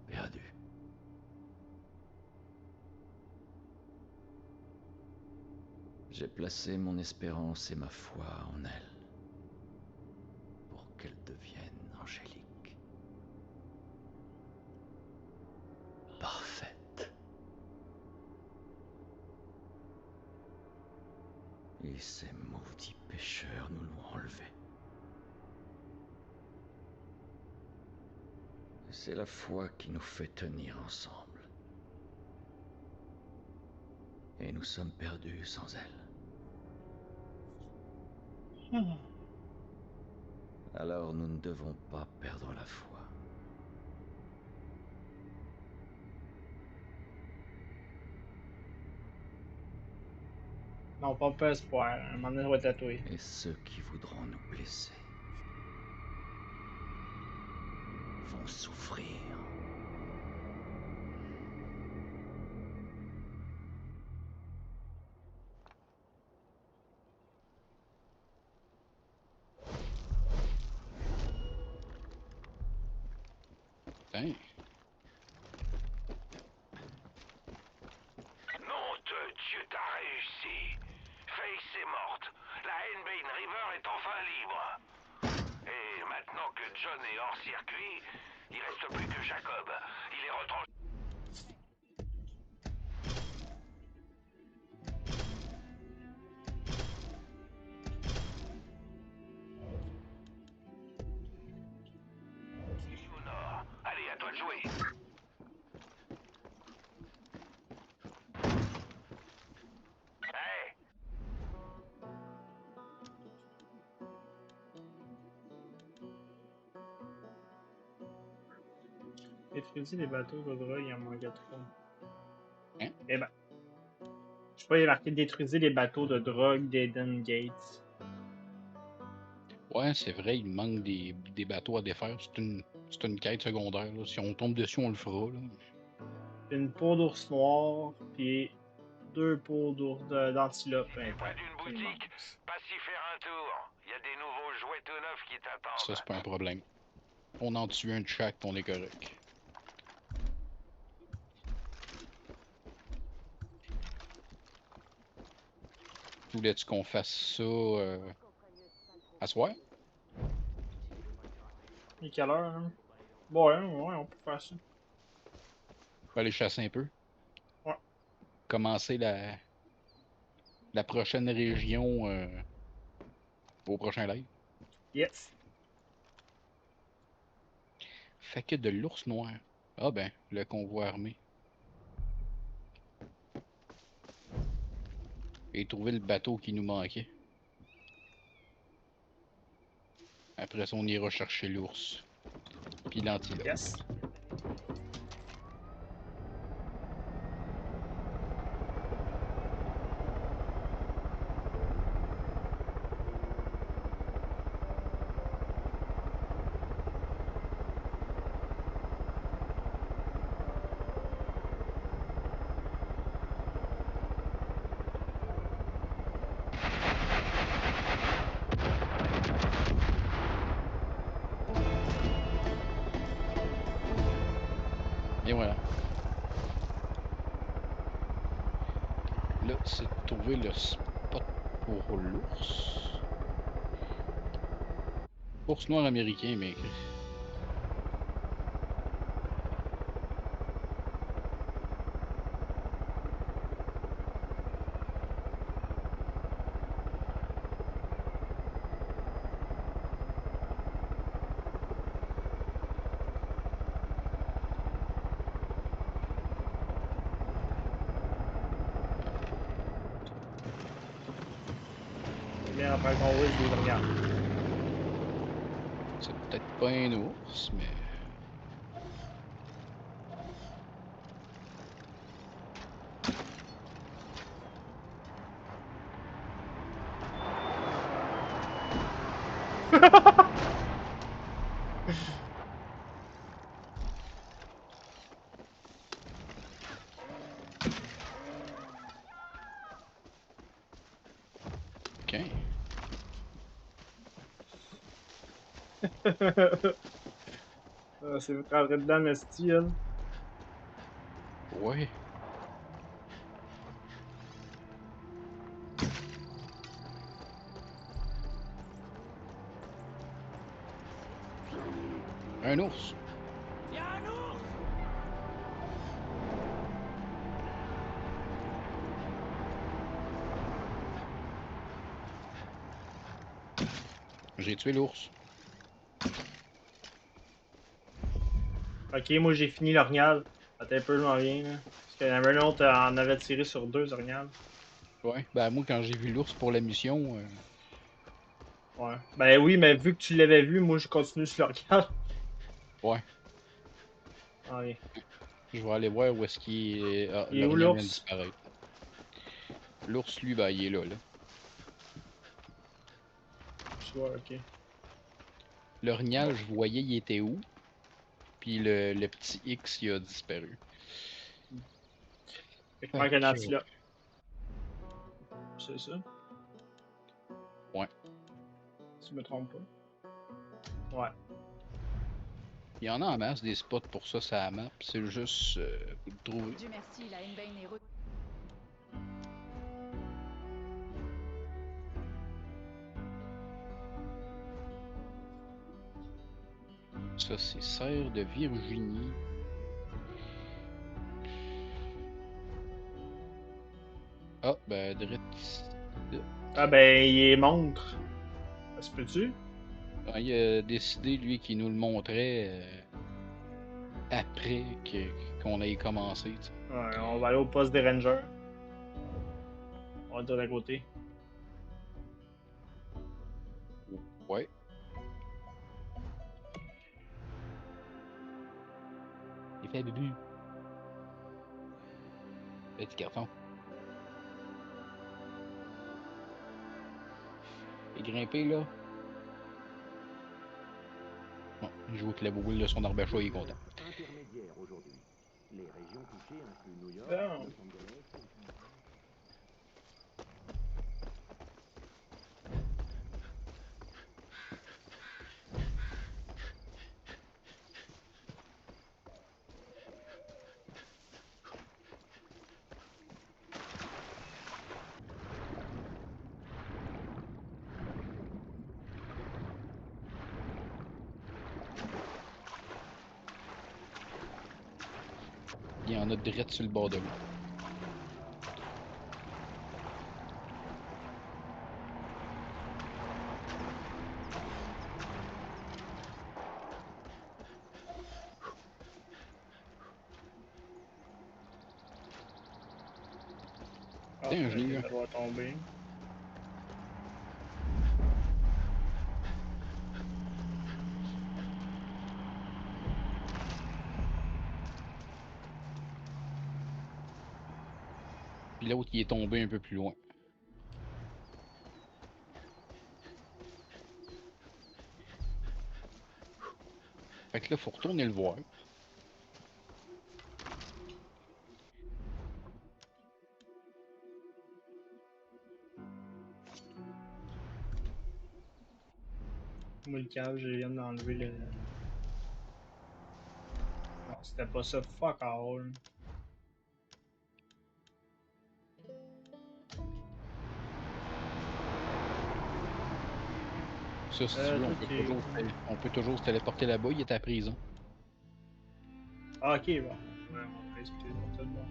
Perdue. J'ai placé mon espérance et ma foi en elle. Pour qu'elle devienne angélique. Parfaite. Et ces maudits pécheurs nous l'ont enlevée. C'est la foi qui nous fait tenir ensemble. Et nous sommes perdus sans elle. Alors nous ne devons pas perdre la foi. Non, pas espoir. Un moment donné, ça va être tatoué. Et ceux qui voudront nous blesser vont souffrir. Putain. Nom de Dieu, t'as réussi. Face est morte. La Henbane River est enfin libre. Et maintenant que John est hors circuit, il reste plus que Jacob. Il est retranché. Au nord. Allez, à toi de jouer. Hey! Détruisez les bateaux de drogue, il en manquait trop. Hein? Eh ben. Je sais pas, il est marqué détruisez les bateaux de drogue d'Eden Gates. Ouais, c'est vrai, il manque des bateaux à défaire. C'est une quête secondaire. Là. Si on tombe dessus, on le fera. Là. Une peau d'ours noir, puis 2 peaux d'antilope. Près d'une boutique, passe y faire un tour. Il y a des nouveaux jouets tout neufs qui t'attendent. Ça, c'est pas un problème. On en tue un de chaque, puis on est correct. Voulais-tu qu'on fasse ça à soir? Il est quelle heure, hein? Bon, ouais, on peut faire ça. On va aller chasser un peu. Ouais. Commencer la prochaine région au prochain live. Yes. Fait que de l'ours noir. Ah ben, le convoi armé. Et trouver le bateau qui nous manquait. Après ça, on ira chercher l'ours. Puis l'antilope. Yes. Et voilà. Là, c'est de trouver le spot pour l'ours. Ours noir américain, mais... Bien après qu'on roule, je les regarde. C'est peut-être pas un ours, mais... C'est vous rentré dedans, Nasty, elle. Ouais. Un ours. Il y a un ours! J'ai tué l'ours. Ok, moi j'ai fini l'orignal. Attends un peu, je m'en viens. Là. Parce qu'il y en avait un autre, on avait tiré sur 2 orignales. Ouais. Ben moi quand j'ai vu l'ours pour la mission. Ouais. Ben oui, mais vu que tu l'avais vu, moi je continue sur l'orignal. Ouais. Allez. Je vais aller voir où est-ce qu'il est. Ah, Il est où l'orignal vient de l'ours? disparaître. L'ours, lui, ben il est là. Tu vois, ok. L'orignal, je voyais il était où. Puis le petit X, il a disparu. Fait qu'il manque un antilope. C'est ça? Ouais. Si je me trompe pas. Ouais. Il y en a en masse des spots pour ça, ça map. C'est juste vous le trouver. Dieu merci, la N-Bane est Ça, c'est Serre de Virginie. Ah, ben, direct. Ah ben, il est montre. Ça se peut-tu? Ah, il a décidé, lui, qu'il nous le montrait après qu'on ait commencé. T'sais. Ouais, on va aller au poste des rangers. On va dire d'à côté. Ouais. Il fait bébé. Petit carton. Il est grimpé, là. Bon, il joue avec la boule de son arbachois, il est content. Intermédiaire aujourd'hui. Les régions touchées incluent New York, Oh. Los Angeles. Il y en a direct sur le bord de l'eau. Ah, Tiens, je l'ai eu. ça doit tomber. Puis l'autre, il est tombé un peu plus loin. Fait que là, faut retourner le voir. Moi, le câble, je viens d'enlever le. Non, c'était pas ça. Fuck all. Ça, si tu veux, on peut toujours se téléporter là-bas. Il est à la prison. Ah, ok, bon. Ouais, on va expliquer pour tout le monde.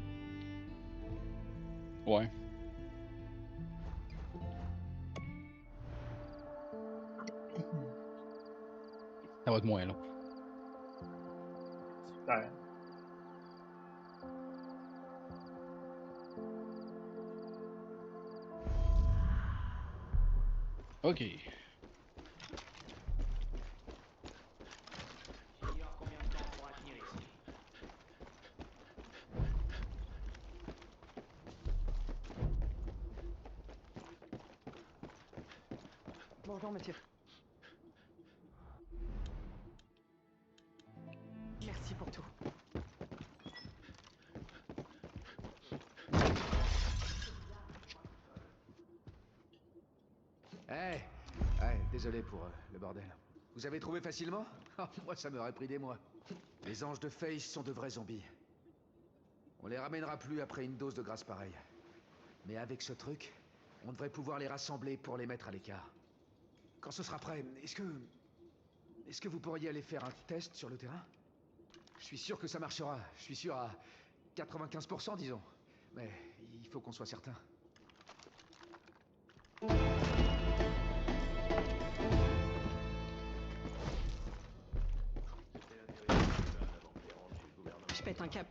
Ouais. Ça va être moins long. Super. Ok. Bonjour, monsieur. Merci pour tout. Hey, désolé pour le bordel. Vous avez trouvé facilement? Moi, ça m'aurait pris des mois. Les anges de Face sont de vrais zombies. On les ramènera plus après une dose de grâce pareille. Mais avec ce truc, on devrait pouvoir les rassembler pour les mettre à l'écart. Quand ce sera prêt, est-ce que vous pourriez aller faire un test sur le terrain? Je suis sûr que ça marchera. Je suis sûr à 95%, disons. Mais il faut qu'on soit certain. Je pète un câble.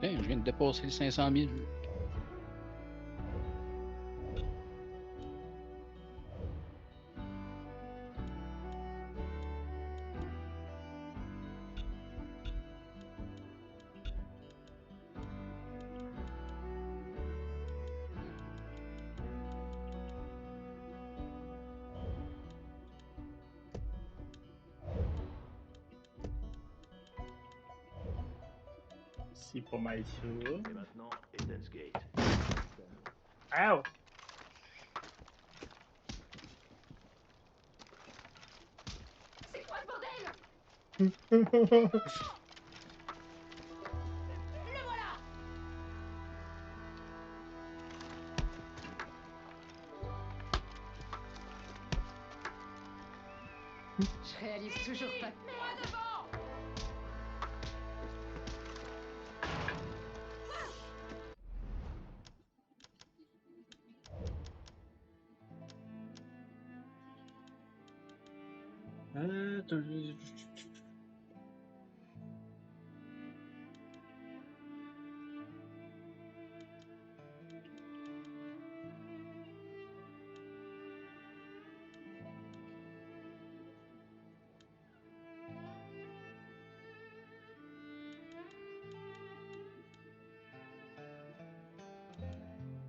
Putain, je viens de dépasser les 500 000. C'est pas mal ça. Et maintenant, Eden's Gate. Ow! C'est quoi ce bordel? Le voilà! Je réalise toujours pas. Moi devant!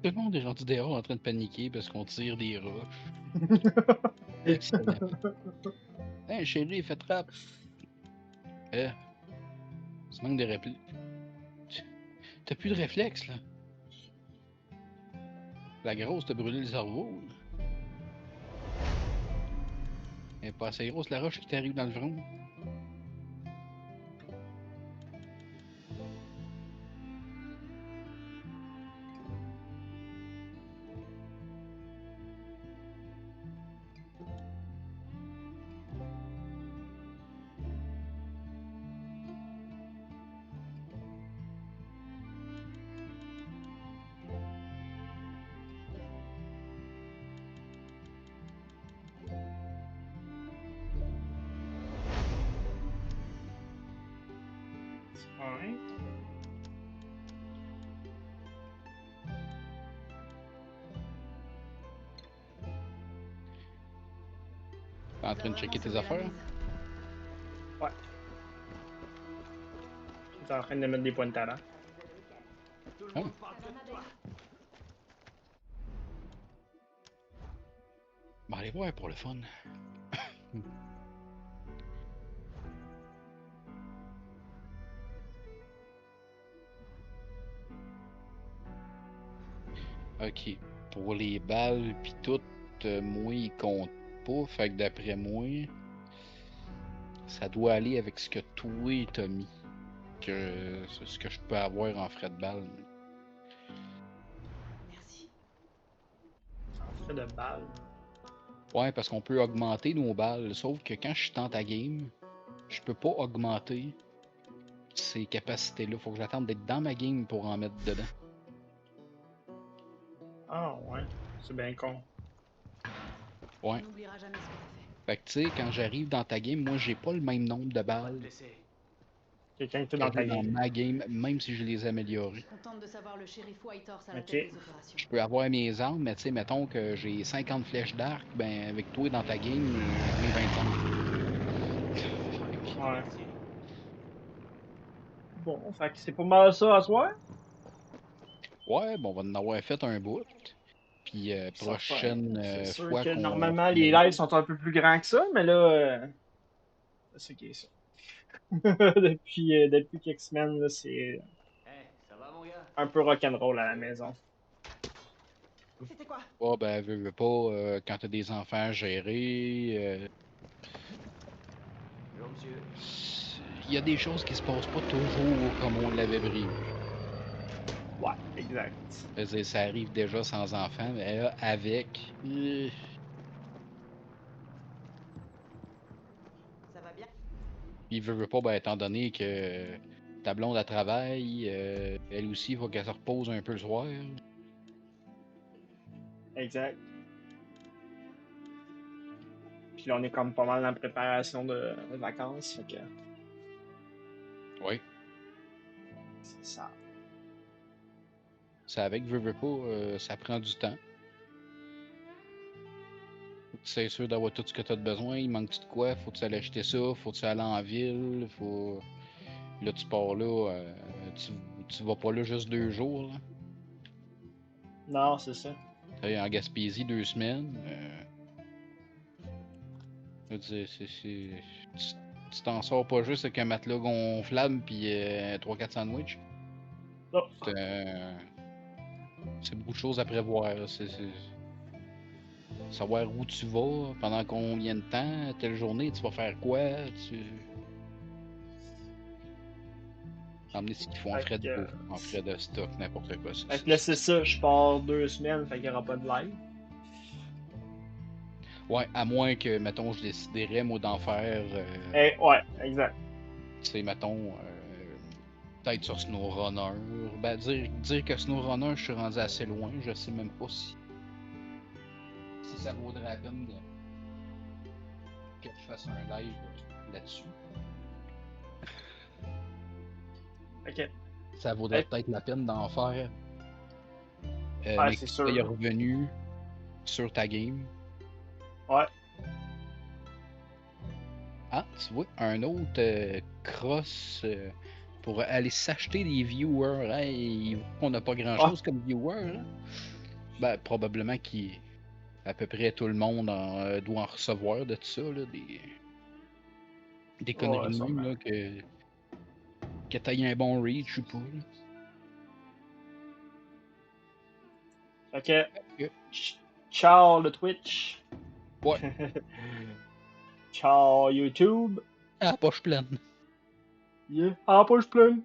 Tout le monde est rendu dehors en train de paniquer parce qu'on tire des roches. Excellent. Hein, chérie, fais trappe. Ça manque de réflexes. T'as plus de réflexes, là. La grosse t'a brûlé le cerveau. Là. Elle est pas assez grosse, la roche qui t'arrive dans le front. Ouais. T'es en train de checker tes affaires? Ouais. T'es en train de mettre des points de talent. Oh. Bon, allez voir pour le fun. Ok. Pour les balles pis tout, moi, il compte pas. Fait que d'après moi, ça doit aller avec ce que toi t'as mis. Que c'est ce que je peux avoir en frais de balles. Merci. En frais de balle. Ouais, parce qu'on peut augmenter nos balles. Sauf que quand je suis dans ta game, je peux pas augmenter ces capacités-là. Faut que j'attende d'être dans ma game pour en mettre dedans. Ah ouais, c'est bien con. Ouais. On n'oubliera jamais ce que t'as fait. Fait que tu sais, quand j'arrive dans ta game, moi j'ai pas le même nombre de balles Quelqu'un qui est dans ta game. ma game, même si je les ai améliorées. Contente de savoir le shérif Whitehorse à la Ok. tête des opérations. Je peux avoir mes armes, mais tu sais, mettons que j'ai 50 flèches d'arc, ben avec toi dans ta game, j'en ai 25. Ouais. Bon, fait que c'est pas mal ça à soir. Ouais, bon, on va en avoir fait un bout. Puis prochaine C'est sûr fois que qu'on... normalement les lives sont un peu plus grands que ça, mais là, c'est qui est ça. depuis quelques semaines, là, c'est. un peu rock'n'roll à la maison. C'était quoi? Oh, ben, veux pas, quand t'as des enfants à gérer, Bonjour, monsieur. il y a des choses qui se passent pas toujours comme on l'avait prévu. Ouais, exact. Je veux dire, ça arrive déjà sans enfants, mais là, avec. Ça va bien? Puis veut pas, ben, étant donné que ta blonde elle travaille, elle aussi, il faut qu'elle se repose un peu le soir. Exact. Puis là, on est comme pas mal en préparation de vacances, fait que Oui. c'est ça. C'est avec veut pas, ça prend du temps. Faut que tu sois sûr d'avoir tout ce que tu as de besoin. Il manque de quoi? Faut que tu ailles acheter ça, faut que tu ailles en ville, faut. Là, tu pars là, tu vas pas là juste 2 jours. Là. Non, c'est ça. T'es en Gaspésie 2 semaines. Je veux dire, tu t'en sors pas juste avec un matelas gonflable puis 3-4 sandwichs. Oh. C'est beaucoup de choses à prévoir. C'est savoir où tu vas, pendant combien de temps, telle journée, tu vas faire quoi. Emmener ce qu'il faut en Fait frais de que, bouffe, en frais de stock, n'importe quoi. Fait que là, c'est ça, je pars 2 semaines, fait qu'il n'y aura pas de live. Ouais, à moins que, mettons, je déciderais, moi, d'en faire. Ouais, exact. Tu sais, mettons, peut-être sur SnowRunner. Ben, dire que SnowRunner, je suis rendu assez loin, je sais même pas si ça vaudrait la peine que je fasse un live là-dessus. Ok. Ça vaudrait peut-être la peine d'en faire. Ouais, mais c'est que sûr. tu sois revenu sur ta game. Ouais. Ah, tu vois, un autre cross pour aller s'acheter des viewers. Hein, on n'a pas grand-chose comme viewers. Hein? Ben, probablement qu'à peu près tout le monde doit en recevoir de tout ça. Là, des conneries de même, là, que t'aies un bon reach ou pas. Là. Ok. Ciao le Twitch. Ouais. Ciao YouTube. Ah, poche pleine. Yeah. Ah, poche pleine.